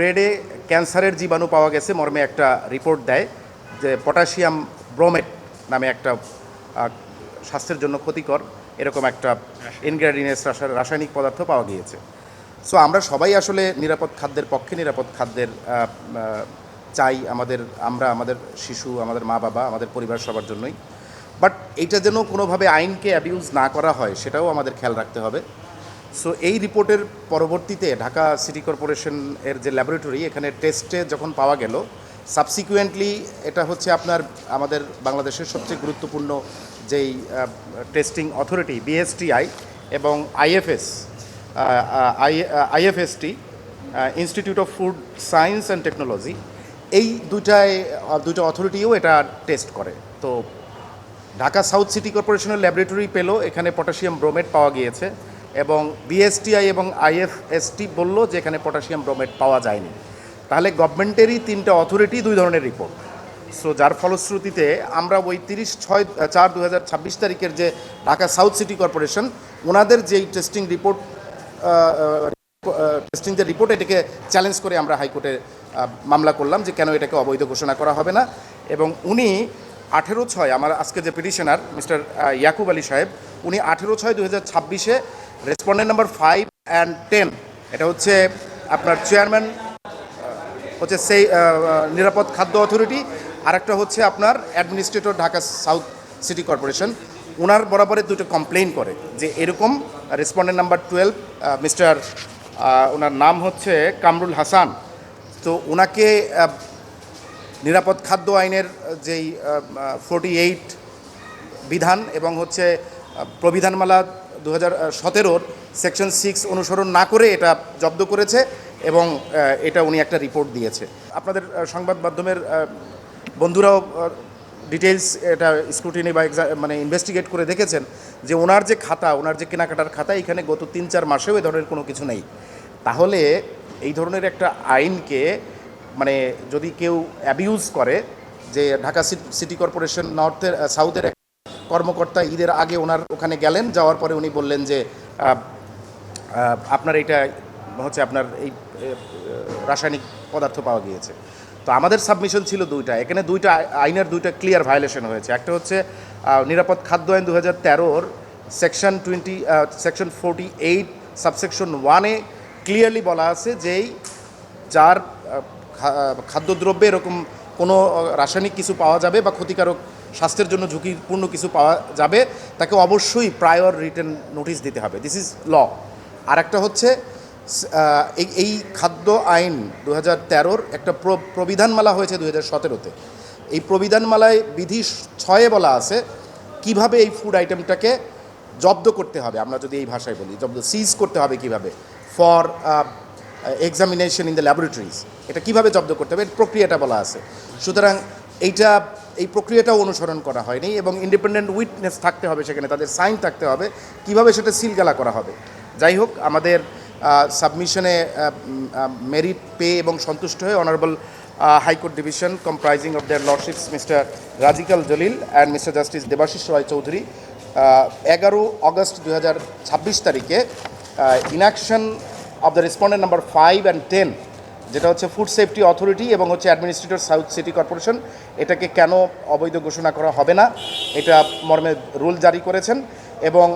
ব্রেডে ক্যান্সারের জীবাণু পাওয়া গেছে মর্মে একটা রিপোর্ট দেয় যে পটাশিয়াম ব্রোমেট নামে একটা স্বাস্থ্যের জন্য ক্ষতিকর এরকম একটা ইনগ্রেডিয়েন্টস রাসায়নিক পদার্থ পাওয়া গিয়েছে। সো আমরা সবাই আসলে নিরাপদ খাদ্যের পক্ষে, নিরাপদ খাদ্যের চাই আমাদের শিশু, আমাদের মা বাবা, আমাদের পরিবার সবার জন্যই। বাট এইটা যেন কোনোভাবে আইনকে অ্যাবিউজ না করা হয় সেটাও আমাদের খেয়াল রাখতে হবে। সো এই রিপোর্টের পরবর্তীতে ঢাকা সিটি কর্পোরেশন এর যে ল্যাবরেটরি এখানে টেস্টে যখন পাওয়া গেল, সাবসিকুয়েন্টলি এটা হচ্ছে আমাদের বাংলাদেশের সবচেয়ে গুরুত্বপূর্ণ যেই টেস্টিং অথরিটি বিএসটিআই এবং IFST institute of food science and technology, এই দুটো অথরিটিও এটা টেস্ট করে। তো ঢাকা সাউথ সিটি কর্পোরেশনের ল্যাবরেটরি পেল এখানে পটাশিয়াম ব্রোমেট পাওয়া গিয়েছে এবং বিএসটিআই এবং আইএফএসটি বলল যে এখানে পটাশিয়াম ব্রোমেট পাওয়া যায়নি। তাহলে গভর্নমেন্টেরই তিনটা অথরিটি দুই ধরনের রিপোর্ট। সো যার ফলশ্রুতিতে আমরা ওই 30/4/2026 তারিখের যে ঢাকা সাউথ সিটি কর্পোরেশন ওনাদের যেই টেস্টিং যে রিপোর্ট এটাকে চ্যালেঞ্জ করে আমরা হাইকোর্টে মামলা করলাম যে কেন এটাকে অবৈধ ঘোষণা করা হবে না। এবং উনি 18/6 আমার আজকে যে পিটিশনার মিস্টার ইয়াকুব আলী সাহেব, উনি 18/6/2026 রেসপন্ডেন্ট নাম্বার 5 and 10, এটা হচ্ছে আপনার চেয়ারম্যান হচ্ছে সেই নিরাপদ খাদ্য অথরিটি, আরেকটা হচ্ছে আপনার administrator Dhaka south city corporation, ওনার বরাবরের দুটো কমপ্লেইন করে যে এরকম রেসপন্ডেন্ট নাম্বার 12 মিস্টার ওনার নাম হচ্ছে কামরুল হাসান, তো ওনাকে নিরাপদ খাদ্য আইনের যেই 48 বিধান এবং হচ্ছে প্রবিধানমালা 2017 সেকশন 6 অনুসরণ না করে এটা জব্দ করেছে এবং এটা উনি একটা রিপোর্ট দিয়েছে। আপনাদের সংবাদ মাধ্যমের বন্ধুরাও ডিটেলস এটা স্ক্রুটিনি বা মানে ইনভেস্টিগেট করে দেখেছেন যে ওনার যে খাতা, ওনার যে কেনাকাটার খাতা, এখানে গত 3-4 মাসেও এ ধরনের কোনো কিছু নেই। তাহলে এই ধরনের একটা আইনকে মানে যদি কেউ অ্যাবিউজ করে, যে ঢাকা সিটি কর্পোরেশন সাউথের কর্মকর্তা ঈদের আগে ওনার ওখানে গেলেন, যাওয়ার পরে উনি বললেন যে আপনার এটা হচ্ছে আপনার এই রাসায়নিক পদার্থ পাওয়া গিয়েছে। তো আমাদের সাবমিশন ছিল দুইটা, এখানে আইনের দুইটা ক্লিয়ার ভায়োলেশন হয়েছে। একটা হচ্ছে নিরাপদ খাদ্য আইন 2013 সেকশন 48 সাবসেকশন 1-এ ক্লিয়ারলি বলা আছে যেই যার খাদ্যদ্রব্যে এরকম কোনো রাসায়নিক কিছু পাওয়া যাবে বা ক্ষতিকারক স্বাস্থ্যের জন্য ঝুঁকিপূর্ণ কিছু পাওয়া যাবে, তাকে অবশ্যই প্রায়র রিটেন নোটিশ দিতে হবে। This is law. আর একটা হচ্ছে এই খাদ্য আইন 2013 একটা প্রবিধানমালা হয়েছে 2017-তে। এই প্রবিধানমালায় বিধি 6-এ বলা আছে কিভাবে এই ফুড আইটেমটাকে জব্দ করতে হবে। আমরা যদি এই ভাষায় বলি, সিজ করতে হবে কিভাবে for examination in the laboratories, এটা কিভাবে জব্দ করতে হবে, প্রক্রিয়াটা বলা আছে। সুতরাং এই প্রক্রিয়াটাও অনুসরণ করা হয়নি এবং ইন্ডিপেন্ডেন্ট উইটনেস থাকতে হবে সেখানে, তাদের সাইন থাকতে হবে, কিভাবে সেটা সিলগালা করা হবে। যাই হোক, আমাদের সাবমিশনে মেরিট পে এবং সন্তুষ্ট হয়ে honourable high court division comprising of their lordships mister Razik al Jalil and mister justice Debashish Roy Chowdhury 11 August 2026 তারিখে inaction of the respondent number 5 and 10, যেটা হচ্ছে ফুড সেফটি অথরিটি এবং হচ্ছে অ্যাডমিনিস্ট্রেটর সাউথ সিটি কর্পোরেশন, এটাকে কেন অবৈধ ঘোষণা করা হবে না এটা মর্মে রুল জারি করেছেন এবং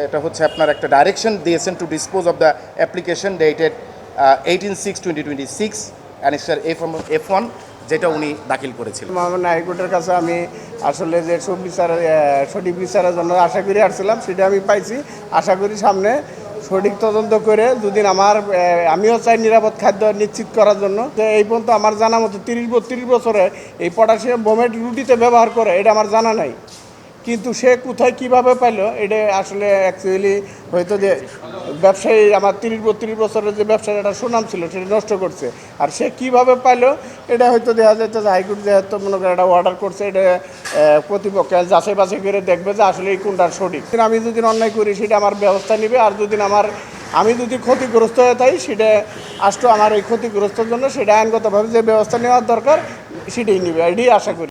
এটা হচ্ছে আপনার একটা ডাইরেকশন দিয়েছেন to dispose of the application dated 18/6/2026 annexure F1, যেটা উনি দাখিল করেছিলেন। মহামান্য হাইকোর্টের কাছে আমি আসলে যে সঠিক বিচারের জন্য আশা করে আসছিলাম, সেটা আমি পাইছি। আশা করি সামনে সঠিক তদন্ত করে দুদিন আমিও চাই নিরাপদ খাদ্য নিশ্চিত করার জন্য। যে এই পর্যন্ত আমার জানা মতো 30-32 বছরে এই পটাশিয়াম ব্রোমেট রুটিতে ব্যবহার করে, এটা আমার জানা নাই। কিন্তু সে কোথায় কীভাবে পাইলো এটা আসলে অ্যাকচুয়ালি হয়তো যে ব্যবসায়ী আমার 30-32 বছরের যে ব্যবসার একটা সুনাম ছিল সেটা নষ্ট করছে। আর সে কীভাবে পাইলো এটা হয়তো দেখা যাচ্ছে যে হাইকোর্ট যেহেতু মনে করেন একটা অর্ডার করছে, এটা প্রতিপক্ষ যাচাই বাছাই করে দেখবে যে আসলে এই কোনটা সঠিক। আমি যদি অন্যায় করি সেটা আমার ব্যবস্থা নেবে, আর আমি যদি ক্ষতিগ্রস্ত হয়ে থাকি সেটা আমার এই ক্ষতিগ্রস্তের জন্য সেটা আইনগতভাবে যে ব্যবস্থা নেওয়ার দরকার সেটাই নেবে, এটাই আশা করি।